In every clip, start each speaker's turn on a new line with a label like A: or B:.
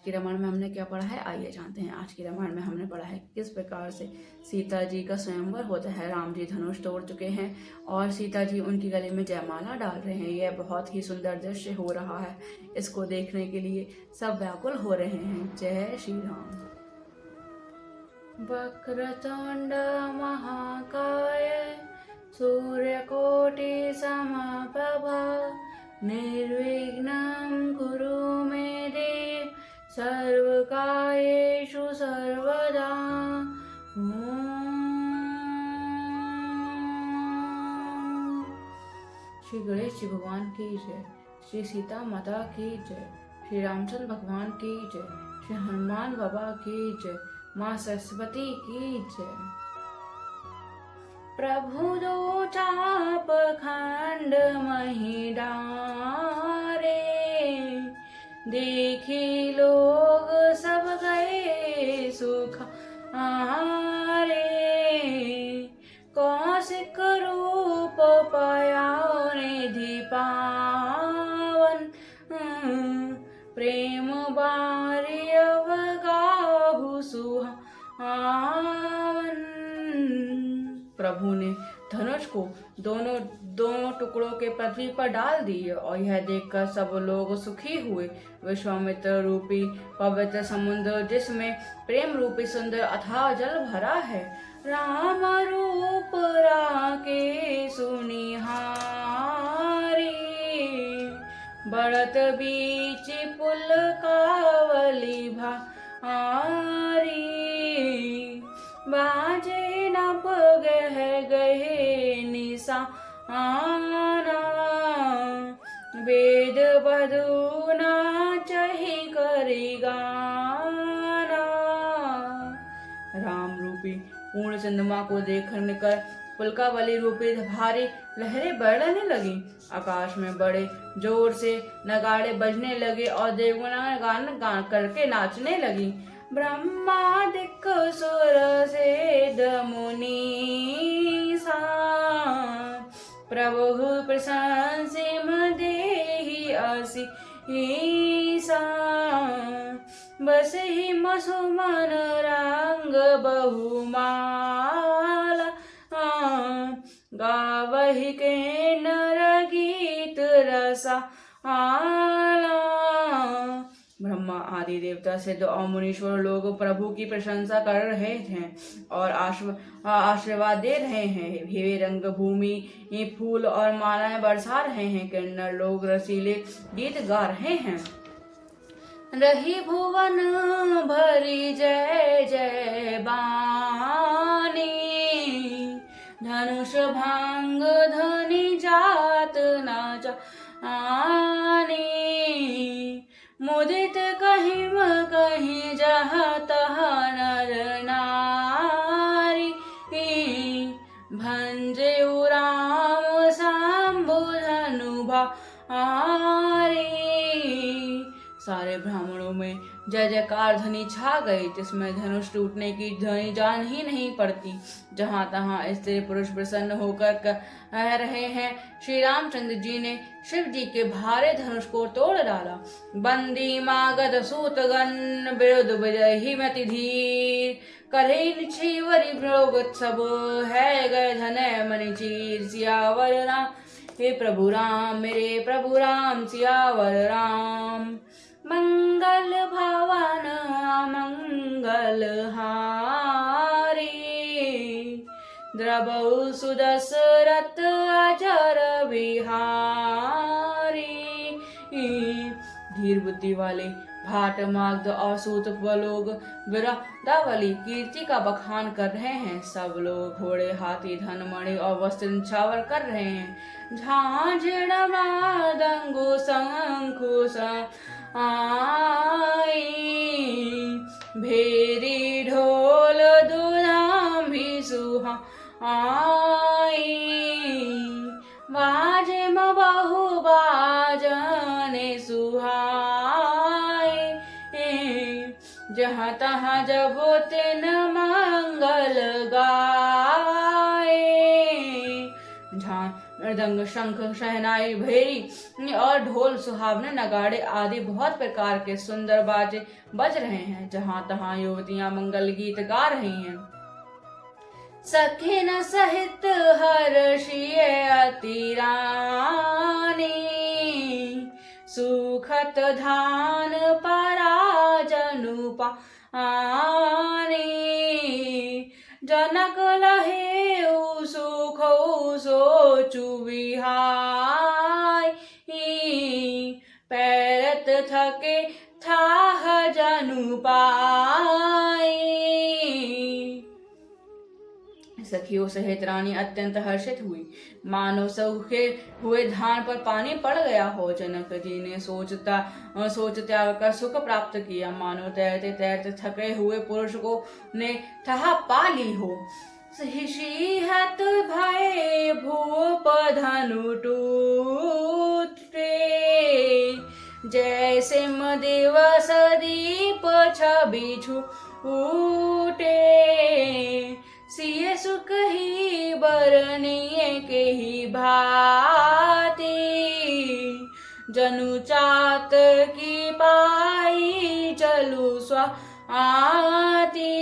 A: की रामायण में हमने क्या पढ़ा है, आइए जानते हैं। आज की रामायण में हमने पढ़ा है किस प्रकार से सीता जी का स्वयंवर होता है। राम जी धनुष तोड़ चुके हैं और सीता जी उनकी गले में जयमाला डाल रहे हैं। यह बहुत ही सुंदर दृश्य हो रहा है। इसको देखने के लिए सब व्याकुल हो रहे हैं। जय श्री राम। वक्रतुंड महाकाय सूर्यकोटि समप्रभा निर्विघ्नं कुरु मे देव सर्वकार्येषु सर्वदा। श्री गणेश जी भगवान की जय, श्री सीता माता की जय, श्री रामचंद्र भगवान की जय, श्री हनुमान बाबा की जय, माँ सरस्वती की जय। प्रभु दो चाप खंड मही डारे, देखी लोग सब गए सुख हारे। कौशिक रूप पाया निधि पावन, प्रेम बारी अवगाहु सुहावन। प्रभु ने धनुष को दोनों टुकड़ों के पृथ्वी पर डाल दिए और यह देखकर सब लोग सुखी हुए। विश्वामित्र रूपी पवित्र समुद्र जिसमें प्रेम रूपी सुंदर अथाह जल भरा है, राम रूप राके सुनिहारी। बढ़त बीच पुल कावली भारी, बाजे नप गह गहे निशाना। वेद बधु नाचहि करि गाना। राम रूपी पूर्ण चंद्रमा को देखने कर पुलकावली रूपी भारी लहरें बढ़ने लगी। आकाश में बड़े जोर से नगाड़े बजने लगे और देवगण गान करके नाचने लगी। ब्रह्मादिक सुर से मुनीसा, प्रभु प्रशंसिम देहि असीसा। बस ही मसुमन रंग बहुमाला, गावहि के नर गीत रसाला। ब्रह्मा आदि देवता सिद्ध और मुनीश्वर लोग प्रभु की प्रशंसा कर रहे थे और आशीर्वाद दे रहे हैं। हे रंग भूमि ये फूल और मालाएं बरसा रहे हैं। किन्नर लोग रसीले गीत गा रहे हैं। रही भुवन भरी जय जय बानी, धनुष भांग ध्वनि जात नाचा आनी। मुदित कहिम कहीं जहाँ तहाँ नर नारी, भंजे राम शंभु धनु भारी। सारे ब्राह्मणों में जय जयकार ध्वनि छा गई, जिसमें धनुष टूटने की ध्वनि जान ही नहीं पड़ती। जहां तहां स्त्री पुरुष प्रसन्न होकर कह रहे हैं। श्री रामचंद्र जी ने शिव जी के भारे धनुष को तोड़ डाला। बंदी मागध सूतगन विरुद्ध विजयी मति धीर, करे छीवरी सब है गए धनय मणि चीर। सियावर राम हे प्रभु राम, मेरे प्रभु राम सियावर राम। मंगल भवन मंगल हारी, द्रबहु सुदशरथ अजर बिहारी। धीर बुद्धि वाले भाट मागध और सूत लोग विरादावली कीर्ति का बखान कर रहे हैं। सब लोग घोड़े हाथी धन मणि और वस्त्र न्यौछावर कर रहे हैं। झांझड़ मृदंगो शंखु आई, भेरी ढोल दुधाम भी सुहाई। बाजे बहु बाजने सुहाई, जहाँ तहाँ जब तिन मंगल गाए। मृदंग, शंख, शहनाई, भैरी और ढोल, सुहावने नगाड़े आदि बहुत प्रकार के सुंदर बाजे बज रहे हैं। जहाँ तहाँ युवतियां मंगल गीत गा रही हैं। सखिन सहित हर्षिए अति रानी, सुखत धान पराजनु पानी। जनक लहे सुख सोचु विहाई, पैरत थके थाह जनु पाई। सखियों सहित रानी अत्यंत हर्षित हुई, मानो सूखे हुए धान पर पानी पड़ गया हो। जनक जी ने सोच त्याग कर सुख प्राप्त किया, मानो तैरते तैरते थके हुए पुरुष को ने ठहा पा ली हो। सिहत भय भूप धनु टूटे, जैसे दिवस दीप छवि छूटे। सिय सुख ही बरनिए के ही भांति, जनु चात की पाई चलु स्वाति।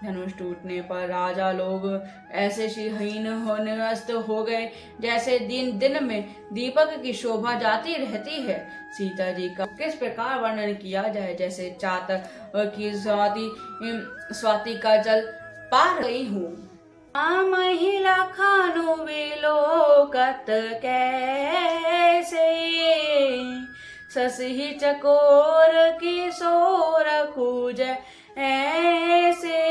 A: धनुष टूटने पर राजा लोग ऐसे शीहीन होने अस्त हो गए जैसे दिन में दीपक की शोभा जाती रहती है। सीता जी का किस प्रकार वर्णन किया जाए, जैसे चातक की स्वाति का जल पार गई हूँ। महिला खानु विलोकत कैसे, ससही चकोर किशोर कूज ऐसे।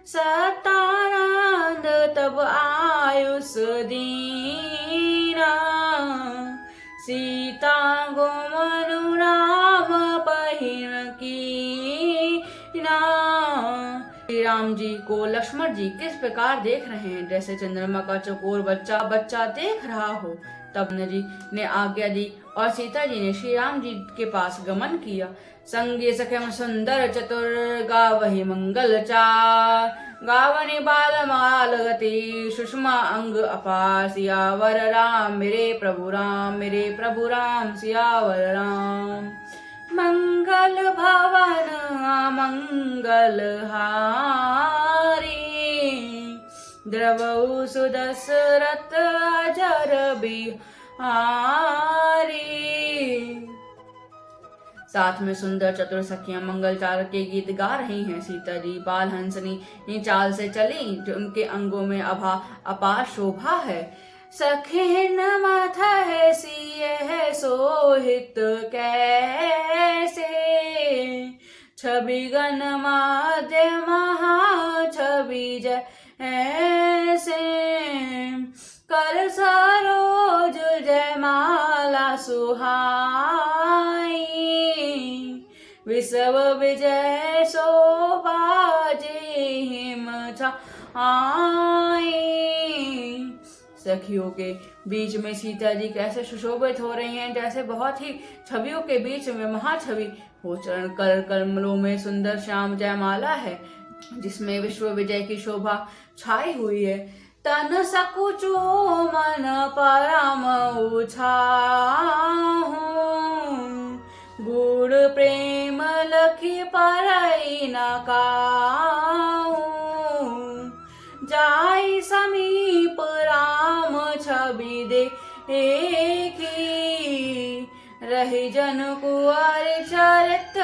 A: सतानंद तब आयुष दीना, सीता गोमनु नाम पहिन कीना। श्री राम जी को लक्ष्मण जी किस प्रकार देख रहे हैं, जैसे चंद्रमा का चकोर बच्चा देख रहा हो। तब जी ने आज्ञा दी और सीता जी ने श्री राम जी के पास गमन किया। संगे सखम सुंदर चतुर, गावहि मंगल चार। गावनि बाल माल गति, सुषमा अंग अपार। सियावर राम मेरे प्रभु राम, मेरे प्रभु राम सियावर राम। मंगल भवन मंगल हारी, द्रवौ सुदशरथ अजर बिहारी। साथ में सुंदर चतुर सखियां मंगलचार के गीत गा रही हैं। सीता जी बाल हंसनी चाल से चली, जो उनके अंगों में अपार शोभा है। सखिन मथै सिय सोहित कैसे, छवि गण माध्य महा छवि जैसे। कर सरोज जयमाला सुहाई, विश्व विजय शोभा हिम छाई। सखियों के बीच में सीता जी कैसे सुशोभित हो रही हैं, जैसे बहुत ही छवियों के बीच में महाछवि हो। चरण कर कमलों में सुंदर श्याम जयमाला है, जिसमें विश्व विजय की शोभा छाई हुई है। तन सकुचो मन परम उछाहु, गूढ़ प्रेम लखी परई न काहू। जाई समीप राम छवि देखी, रही जन कुंवर चरित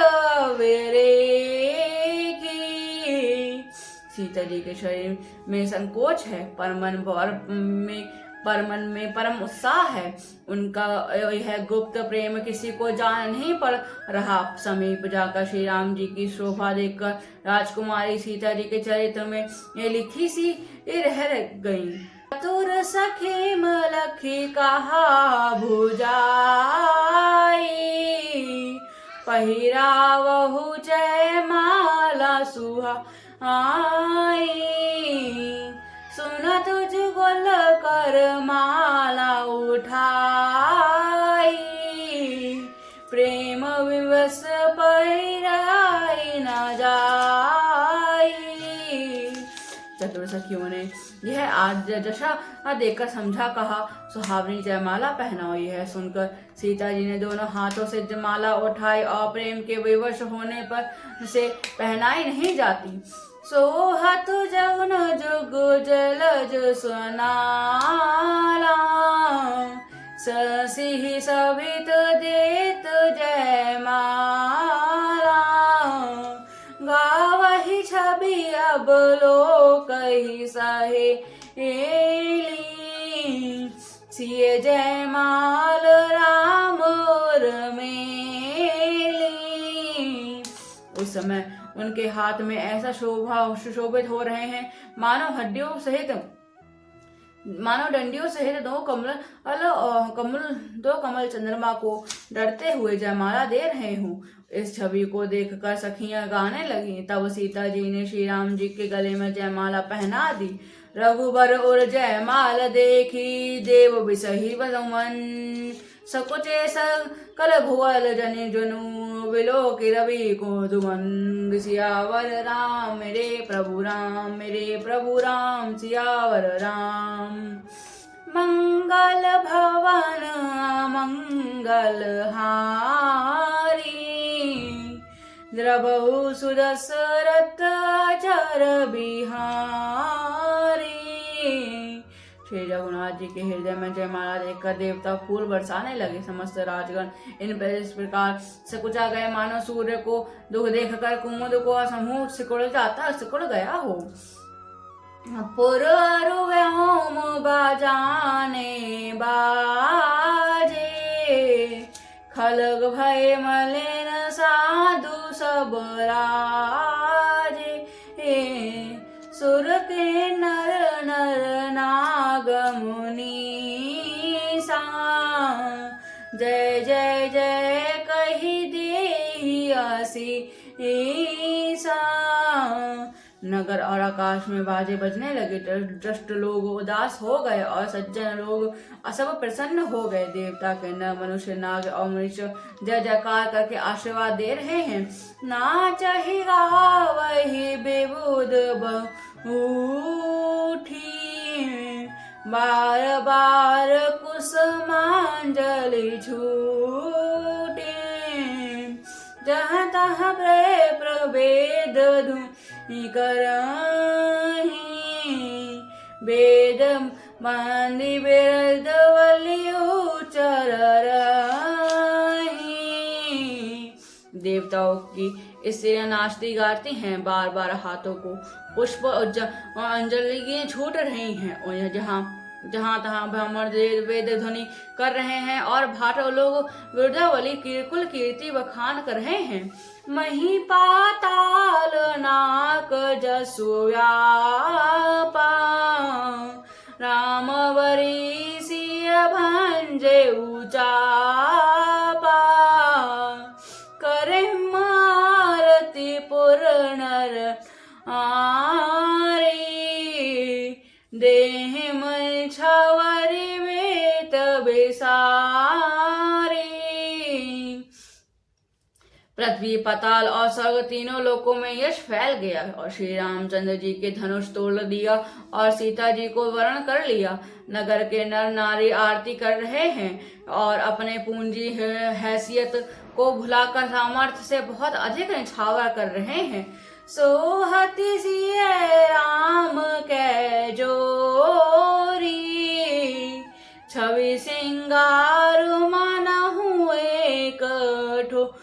A: विरेखी। सीता जी के शरीर में संकोच है, पर मन में परम उत्साह है। उनका यह गुप्त प्रेम किसी को जान नहीं पड़ रहा। समीप जाकर श्री राम जी की शोभा देखकर राजकुमारी सीता जी के चरित्र में ये लिखी सी रह गई। चतुर सखी मलखी कहा भुजाई, पहिरावहु जयमाला सुहाई। सुन तुझ गोल कर माला उठाई, प्रेम विवश पहिराई न जाई। चतुर सखियों ने यह आज दशा देखकर समझा, कहा सुहावनी जयमाला पहनाओ। यह सुनकर सीता जी ने दोनों हाथों से जयमाला उठाई और प्रेम के विवश होने पर से पहनाई नहीं जाती। सोहत जगन जुग जलज सुनाला, ससिह सभित देत जयमाला, गावहि छवि अब लोकहि सहेली, सिय जयमाल राम और मेली। उस समय उनके हाथ में ऐसा सुशोभित हो रहे हैं मानो डंडियों सहित दो कमल चंद्रमा को डरते हुए जयमाला दे रहे हूँ। इस छवि को देखकर सखियां गाने लगी। तब सीता जी ने श्री राम जी के गले में जयमाला पहना दी। रघुबर और जयमाल देखी देव बिसहि बसुमन, सकुचे सकल भुवल जनि जनु, विलोकि रवि कुंदुमन। सियावर राम मेरे प्रभु राम सियावर राम। मंगल भवन मंगल हारी, द्रवहु सुदशरथ अचर बिहारी। श्री रघुनाथ जी के हृदय में जयमाला देखकर देवता फूल बरसाने लगे। समस्त राजगण इन पर इस प्रकार सकुचा गए मानो सूर्य को दुख देखकर कुमुद को समूह सिकुड़ गया हो। पुरु व्योम बाजाने बाजे, खलग भय मलिन साधु सब राजे। सुर के नर नर नाग मुनीसा, जय जय जय कहि देहि आशीसा। नगर और आकाश में बाजे बजने लगे। दुष्ट लोग उदास हो गए और सज्जन लोग सब प्रसन्न हो गए। देवता के नर मनुष्य नाग और मनुष्य जय जयकार करके आशीर्वाद दे रहे हैं। नाचहि गावहि विबुध उठी, बार बार कुसुमांजलि छूटे। जहाँ तहाँ प्रे प्रभेद धुनि करहि, वेद मंदि बिरद वलि उचर रही। देवताओं की स्त्रियां नाचती गाती हैं, बार बार हाथों को पुष्प और अंजलि छूट रही हैं। और जहाँ तहाँ ब्राह्मण वेद ध्वनि कर रहे हैं और भाटो लोग वृद्धावली कुल कीर्ति बखान कर रहे हैं। मही पाताल नाक जसु व्यापा, राम वरी सिय भंजे उचापा। करे आरती पुर नर आरी, देह में छवरी वेत बेसारी। पृथ्वी पाताल और स्वर्ग तीनों लोकों में यश फैल गया और श्री रामचंद्र जी के धनुष तोड़ दिया और सीता जी को वरण कर लिया। नगर के नर नारी आरती कर रहे हैं और अपने पूंजी हैसियत को भुलाकर सामर्थ्य से बहुत अधिक निछावर कर रहे हैं। सोहति सिय राम कै जोरी, छवि सिंगार मनहु एक ठोरी।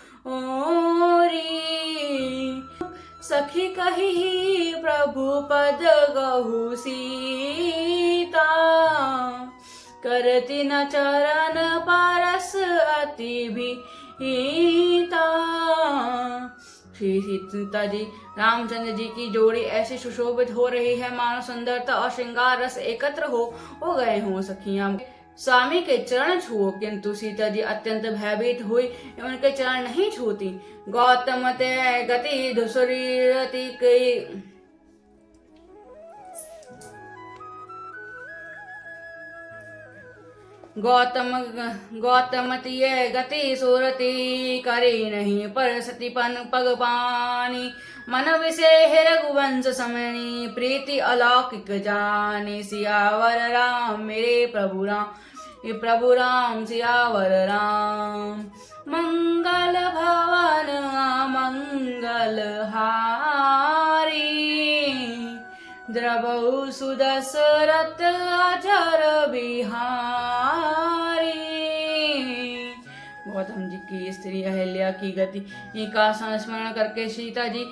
A: सखी कहि प्रभु पद गहु सीता, करती न चरण परस अति भीता। श्री सीता जी रामचंद्र जी की जोड़ी ऐसी सुशोभित हो रही है मानो सुंदरता और श्रृंगार रस एकत्र हो गए हों। सखियां स्वामी के चरण छुओ, किंतु सीता जी अत्यंत भयभीत हुई, उनके चरण नहीं छूती। गौतम ते गति धुसुरीरति कई, गौतमति ये गति सुरति करे नहीं पर सतीपन पग पानी मन विषय रघुवंश समणी प्रीति अलौकिक जानी सियावर राम मेरे प्रभु राम सियावर राम मंगल भवन मंगल हारी द्रवहु सुदशरथ अजर बिहारी। गौतम जी की स्त्री अहिल्या की गति का संस्मरण करके सीता जी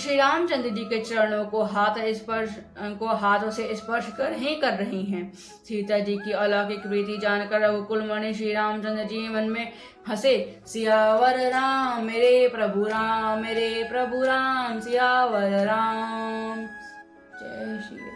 A: श्री रामचंद्र जी के चरणों को हाथों से स्पर्श कर रही हैं। सीता जी की अलौकिक प्रीति जानकर रघुकुल मणि श्री रामचंद्र जी मन में हंसे। सियावर राम मेरे प्रभु राम सियावर राम। जय श्री